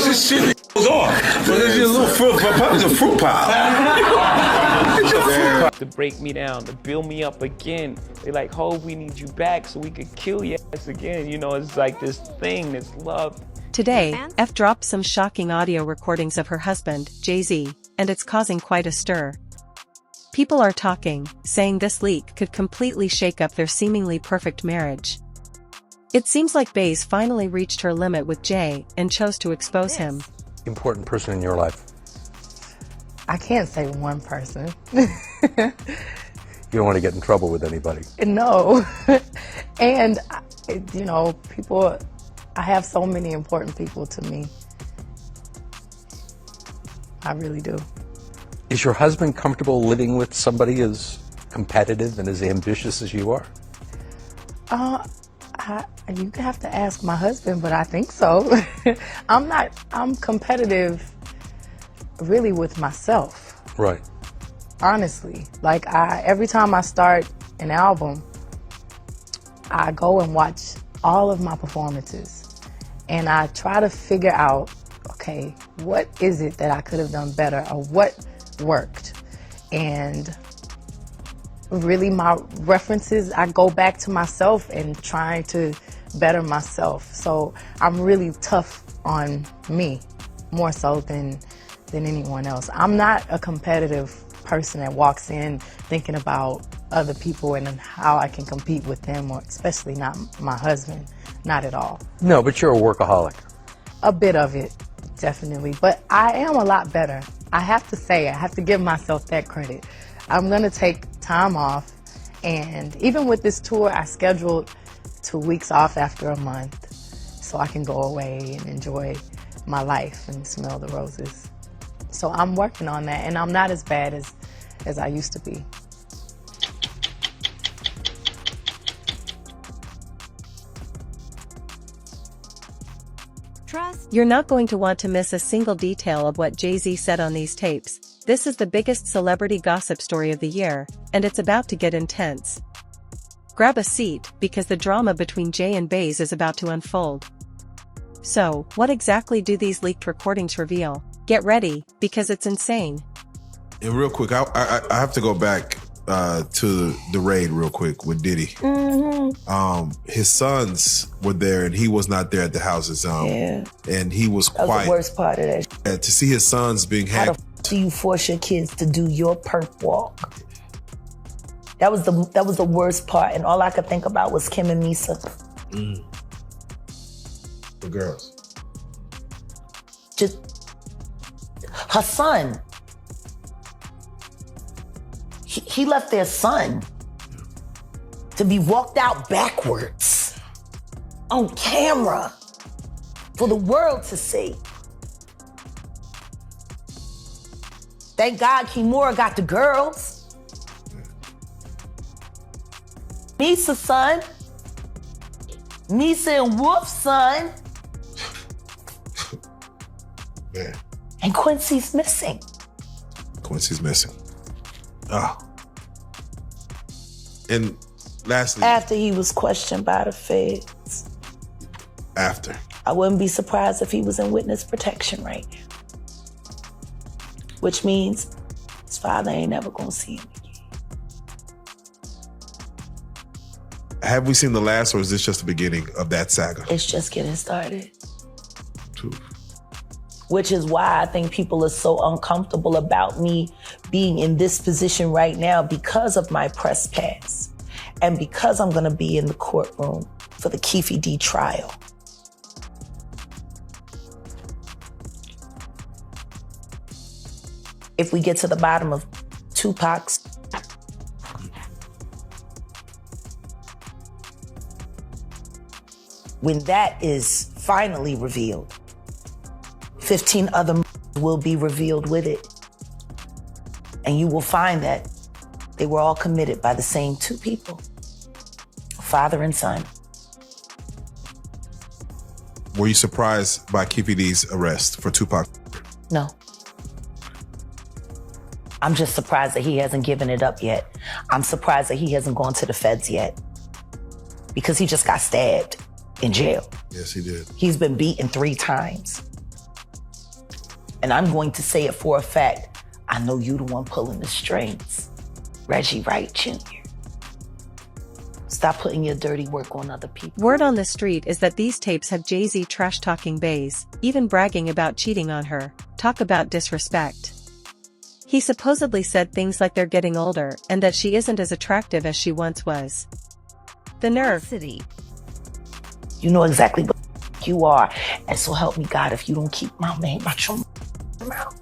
this shit goes on. But it's just a little fruit pop. It's a fruit pop. To break me down, to build me up again. They're like, Hov, we need you back so we could kill your ass again. You know, it's like this thing, this love. Today, F dropped some shocking audio recordings of her husband, Jay-Z, and it's causing quite a stir. People are talking, saying this leak could completely shake up their seemingly perfect marriage. It seems like Bays finally reached her limit with Jay and chose to expose him. Important person in your life? I can't say one person. You don't want to get in trouble with anybody. No. And, you know, people, I have so many important people to me. I really do. Is your husband comfortable living with somebody as competitive and as ambitious as you are? You have to ask my husband, but I think so. I'm competitive really with myself. Right. Honestly. Like every time I start an album, I go and watch all of my performances and I try to figure out, okay, what is it that I could have done better or what worked? And really my references, I go back to myself and trying to better myself. So I'm really tough on me more so than anyone else. I'm not a competitive person that walks in thinking about other people and how I can compete with them, or especially not my husband. Not at all. No, but you're a workaholic. A bit of it, definitely. But I am a lot better. I have to say, I have to give myself that credit. I'm going to take time off. And even with this tour, I scheduled 2 weeks off after a month so I can go away and enjoy my life and smell the roses. So I'm working on that, and I'm not as bad as I used to be. You're not going to want to miss a single detail of what Jay-Z said on these tapes. This is the biggest celebrity gossip story of the year, and it's about to get intense. Grab a seat, because the drama between Jay and Bays is about to unfold. So, what exactly do these leaked recordings reveal? Get ready, because it's insane. And real quick, I have to go back to the raid real quick with Diddy. Mm-hmm. His sons were there, and he was not there at the houses. And he was quiet. That was the worst part of that. To see his sons being How hacked. do you force your kids to do your perp walk? That was the worst part, and all I could think about was Kim and Misa. The girls. Just her son. He left their son to be walked out backwards on camera for the world to see. Thank God Kimura got the girls. Misa's son. Misa and Wolf's son. Man. And Quincy's missing. Quincy's missing. Oh. And lastly. After he was questioned by the feds. After. I wouldn't be surprised if he was in witness protection right now. Which means his father ain't never gonna see him again. Have we seen the last, or is this just the beginning of that saga? It's just getting started. Oof. Which is why I think people are so uncomfortable about me being in this position right now, because of my press pass and because I'm gonna be in the courtroom for the Keffe D trial. If we get to the bottom of Tupac's when that is finally revealed, 15 other will be revealed with it. And you will find that they were all committed by the same two people, father and son. Were you surprised by Keffe D's arrest for Tupac? No. I'm just surprised that he hasn't given it up yet. I'm surprised that he hasn't gone to the feds yet, because he just got stabbed in jail. Yes, he did. He's been beaten 3 times. And I'm going to say it for a fact. I know you the one pulling the strings. Reggie Wright Jr. Stop putting your dirty work on other people. Word on the street is that these tapes have Jay-Z trash-talking Bays, even bragging about cheating on her. Talk about disrespect. He supposedly said things like they're getting older and that she isn't as attractive as she once was. The nerve. You know exactly what you are. And so help me God if you don't keep my name out your mouth.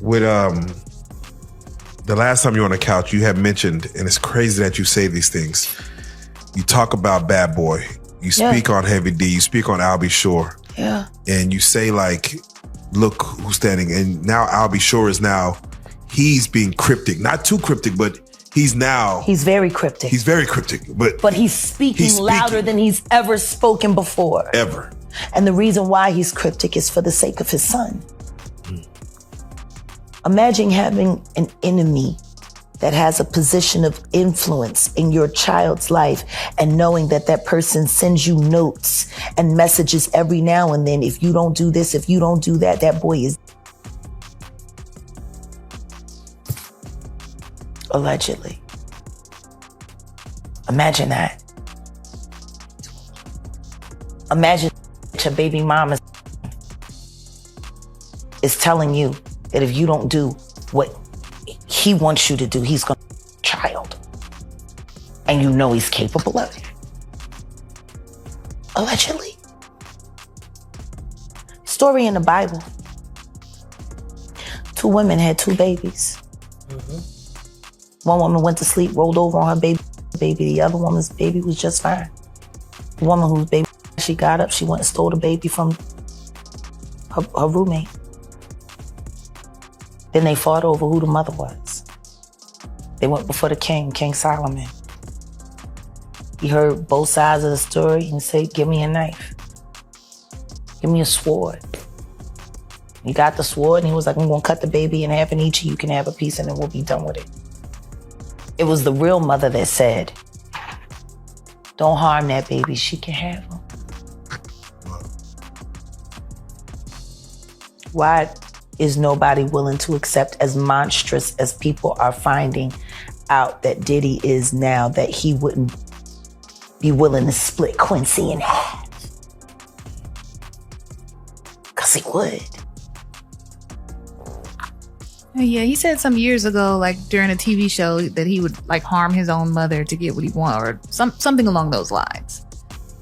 With the last time you were on the couch, you had mentioned, and it's crazy that you say these things. You talk about Bad Boy. You speak on Heavy D. You speak on Albie Shore. Yeah. And you say like, look who's standing. And now Albie Shore is now, he's being cryptic. Not too cryptic, but he's very cryptic. He's very cryptic. But he's speaking louder than he's ever spoken before. Ever. And the reason why he's cryptic is for the sake of his son. Imagine having an enemy that has a position of influence in your child's life and knowing that that person sends you notes and messages every now and then. If you don't do this, if you don't do that, that boy is allegedly. Imagine that. Imagine your baby mama is telling you that if you don't do what he wants you to do, he's going to child. And you know he's capable of it. Allegedly. Story in the Bible. 2 women had 2 babies. One woman went to sleep, rolled over on her baby. The other woman's baby was just fine. The woman whose baby, she got up, she went and stole the baby from her roommate. Then they fought over who the mother was. They went before the king, King Solomon. He heard both sides of the story and said, give me a knife. Give me a sword. He got the sword and he was like, I'm gonna cut the baby in half and each of you can have a piece and then we'll be done with it. It was the real mother that said, don't harm that baby, she can have him. Why is nobody willing to accept, as monstrous as people are finding out that Diddy is now, that he wouldn't be willing to split Quincy in half? Because he would. Yeah, he said some years ago, like during a TV show, that he would like harm his own mother to get what he wanted, or something along those lines.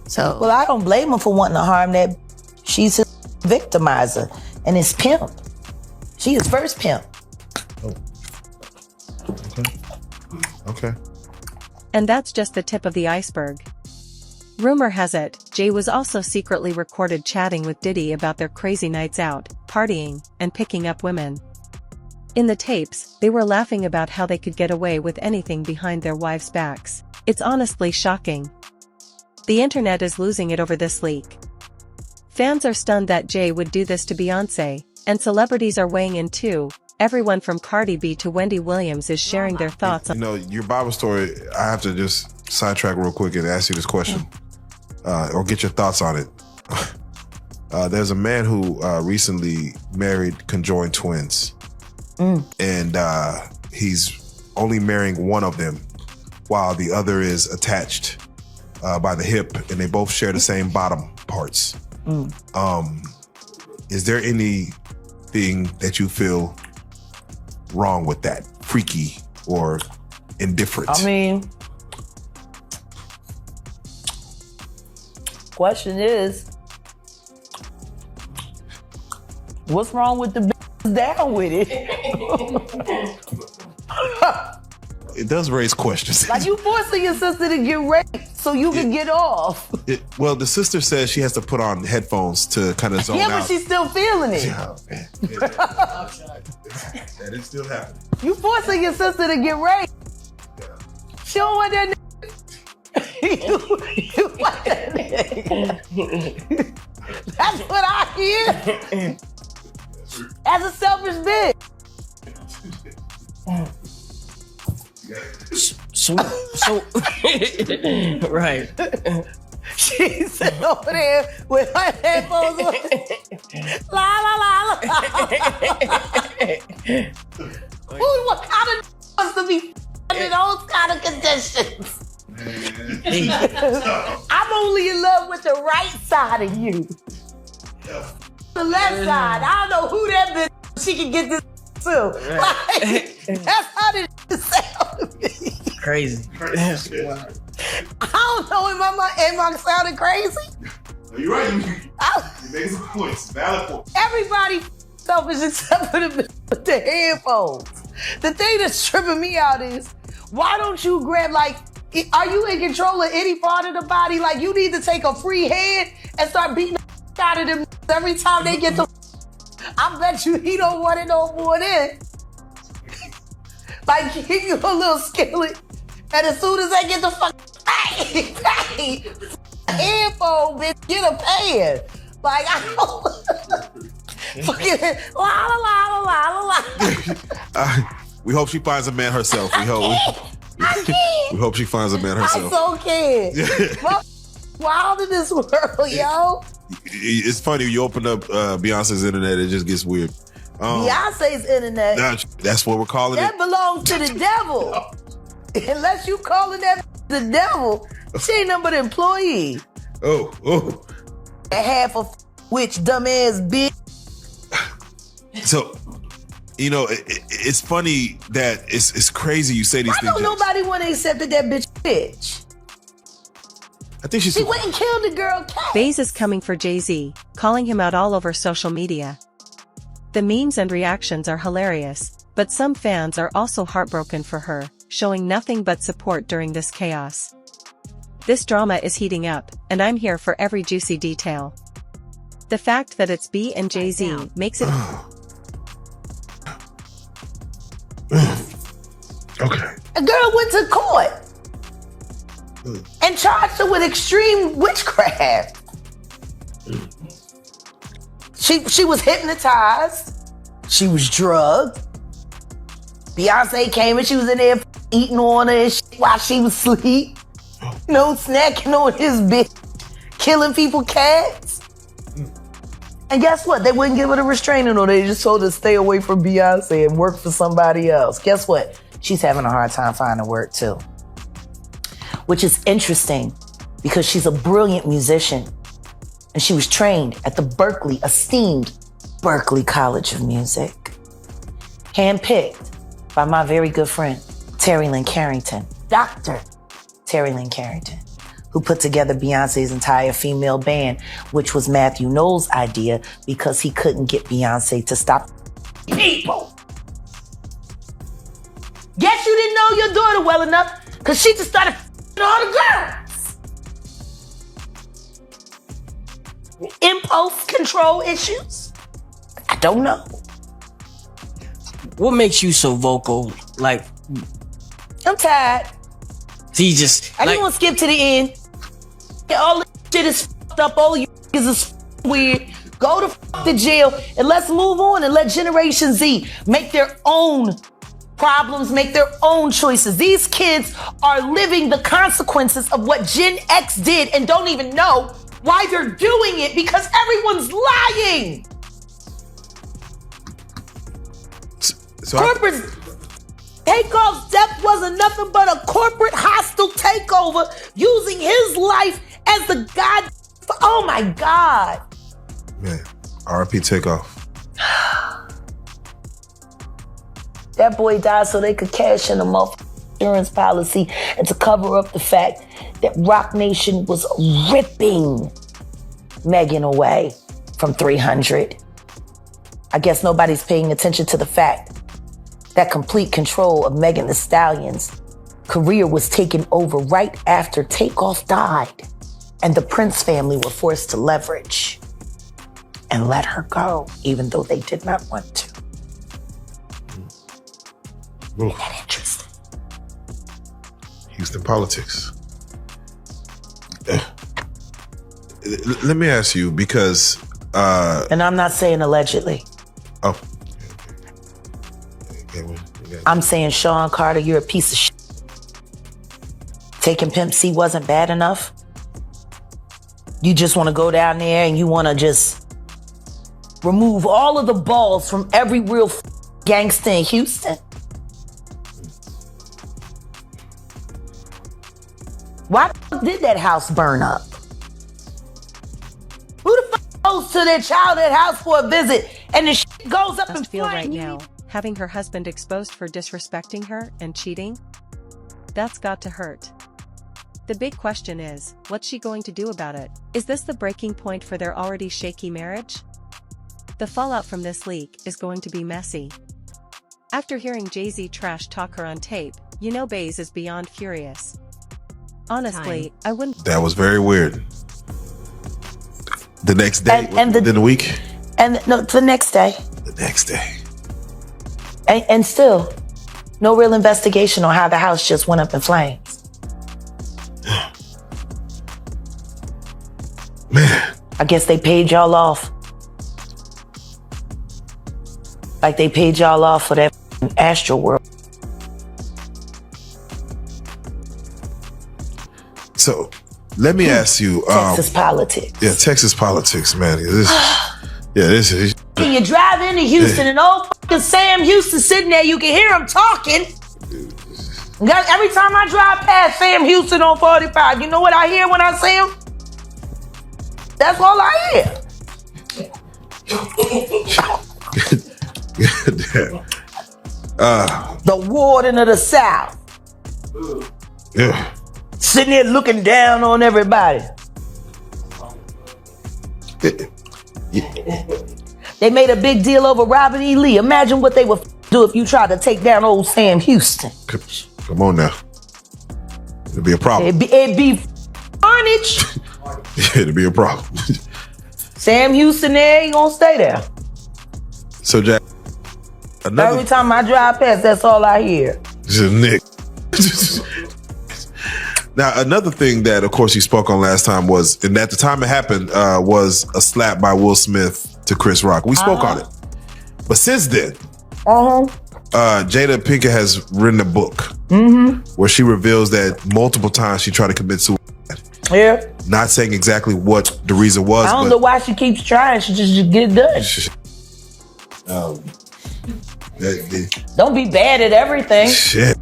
So, well, I don't blame him for wanting to harm that. She's his victimizer and his pimp. She is first pimp. Oh. Okay. And that's just the tip of the iceberg. Rumor has it, Jay was also secretly recorded chatting with Diddy about their crazy nights out, partying, and picking up women. In the tapes, they were laughing about how they could get away with anything behind their wives' backs. It's honestly shocking. The internet is losing it over this leak. Fans are stunned that Jay would do this to Beyoncé, and celebrities are weighing in too. Everyone from Cardi B to Wendy Williams is sharing their thoughts on. You know, your Bible story, I have to just sidetrack real quick and ask you this question, or get your thoughts on it. There's a man who recently married conjoined twins. And he's only marrying one of them while the other is attached by the hip, and they both share the same bottom parts. Is there anything that you feel wrong with that? Freaky or indifferent? I mean, question is, what's wrong with the bitches down with it? It does raise questions. Like, you forcing your sister to get raped so you can get off. Well, the sister says she has to put on headphones to kind of zone out. Yeah, but she's still feeling it. Yeah, man. That is still happening. You forcing your sister to get raped. Yeah. She don't want that nigga. you want that nigga. That's what I hear. As a selfish bitch. So right. She's sitting over there with her headphones on. La la la la. What kind of wants to be under those kind of conditions? I'm only in love with the right side of you. The left side. I don't know who that bitch she can get this to. Like, that's how this sound to me. Crazy. Wow. I don't know, am I sounding crazy? No, you're right. You make some points. Valid points. Everybody selfish except for the bitch with the headphones. The thing that's tripping me out is, why don't you grab, like, are you in control of any part of the body? Like, you need to take a free hand and start beating the out of them every time they get to. I bet you he don't want it no more than. Like, give you a little skillet, and as soon as they get the bang, headphone, bitch, get a pan. Like, I don't. Fucking la la la la la la. We hope she finds a man herself. We hope she finds a man herself. I'm so scared. Wild in this world, yo. It's funny, you open up Beyonce's internet, it just gets weird. Beyonce's internet. That's what we're calling that it. That belongs to the devil. Unless you calling that the devil, she ain't nothing but an employee. Oh. And half of which dumbass bitch. So, you know, it's funny that it's crazy you say these things. Why don't nobody want to accept that bitch? I think she went and killed the girl cat. Baze is coming for Jay-Z, calling him out all over social media. The memes and reactions are hilarious, but some fans are also heartbroken for her, showing nothing but support during this chaos. This drama is heating up, and I'm here for every juicy detail. The fact that it's B and Jay-Z makes it... Okay. A girl went to court and charged her with extreme witchcraft. She was hypnotized. She was drugged. Beyonce came and she was in there eating on her and shit while she was asleep. You know, snacking on his bitch, killing people cats. And guess what? They wouldn't give her the restraining order. They just told her to stay away from Beyonce and work for somebody else. Guess what? She's having a hard time finding work too. Which is interesting because she's a brilliant musician. And she was trained at the esteemed Berklee College of Music. Handpicked by my very good friend, Terry Lynn Carrington, Dr. Terry Lynn Carrington, who put together Beyonce's entire female band, which was Matthew Knowles' idea because he couldn't get Beyonce to stop people. Guess you didn't know your daughter well enough because she just started all the girls. Impulse control issues? I don't know. What makes you so vocal? Like, I'm tired. So you just... I just want to skip to the end. All this shit is fucked up. All you niggas is weird. Go to the jail and let's move on and let Generation Z make their own problems, make their own choices. These kids are living the consequences of what Gen X did and don't even know why they're doing it because everyone's lying. So corporate Takeoff's death wasn't nothing but a corporate hostile takeover using his life as the god. Oh my God. Man, RIP Takeoff. That boy died so they could cash in a insurance policy and to cover up the fact that Rock Nation was ripping Megan away from 300. I guess nobody's paying attention to the fact that complete control of Megan Thee Stallion's career was taken over right after Takeoff died, and the Prince family were forced to leverage and let her go, even though they did not want to. Isn't that interesting? Houston politics. Let me ask you, because... and I'm not saying allegedly. Oh. I'm saying, Sean Carter, you're a piece of shit. taking Pimp C wasn't bad enough? You just want to go down there and you want to just remove all of the balls from every real gangster in Houston? Why the fuck did that house burn up? Who the fuck goes to their childhood house for a visit and the shit goes up in Must feel right flames? now, having her husband exposed for disrespecting her and cheating? That's got to hurt. The big question is, what's she going to do about it? Is this the breaking point for their already shaky marriage? The fallout from this leak is going to be messy. After hearing Jay-Z trash talk her on tape, you know Baze is beyond furious. Honestly, I wouldn't. That was very weird. The next day, within the week? And no, the next day. The next day. And still, no real investigation on how the house just went up in flames. Man. I guess they paid y'all off. Like they paid y'all off for that Astro World. So, let me ask you. Texas politics. Yeah, Texas politics, man. This is. You drive into Houston and old fucking Sam Houston sitting there, you can hear him talking. Every time I drive past Sam Houston on 45, you know what I hear when I see him? That's all I hear. The warden of the South. Yeah. Sitting there looking down on everybody. They made a big deal over Robert E. Lee. Imagine what they would do if you tried to take down old Sam Houston. Come on now. It'd be a problem. It'd be carnage. It'd be a problem. Sam Houston there, he gonna stay there. So, Jack, every time I drive past, that's all I hear. This is Nick. Now, another thing that, of course, you spoke on last time was, and at the time it happened, was a slap by Will Smith to Chris Rock. We spoke on it. But since then, Jada Pinkett has written a book where she reveals that multiple times she tried to commit suicide. Yeah. Not saying exactly what the reason was. I don't know why she keeps trying. She just get it done. Don't be bad at everything. Shit.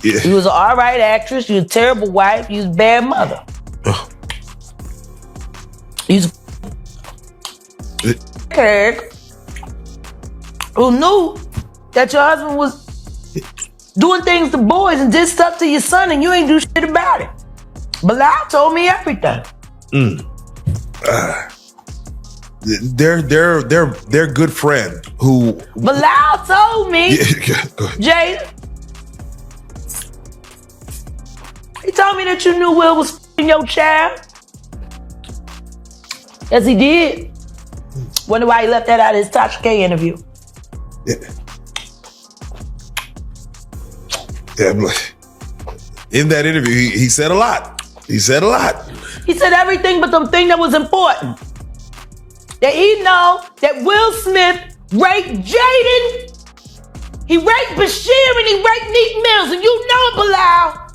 Yeah. You was an all right actress. You was a terrible wife. You was a bad mother. You was a kid who knew that your husband was doing things to boys and did stuff to your son, and you ain't do shit about it. Bilal told me everything. Their good friend who Bilal told me, Jada. He told me that you knew Will was f***ing your child. Yes, he did. Wonder why he left that out of his Tasha K interview. Yeah, in that interview, he said a lot. He said a lot. He said everything but the thing that was important. That he know that Will Smith raped Jaden. He raped Bashir and he raped Neek Mills. And you know it, Bilal.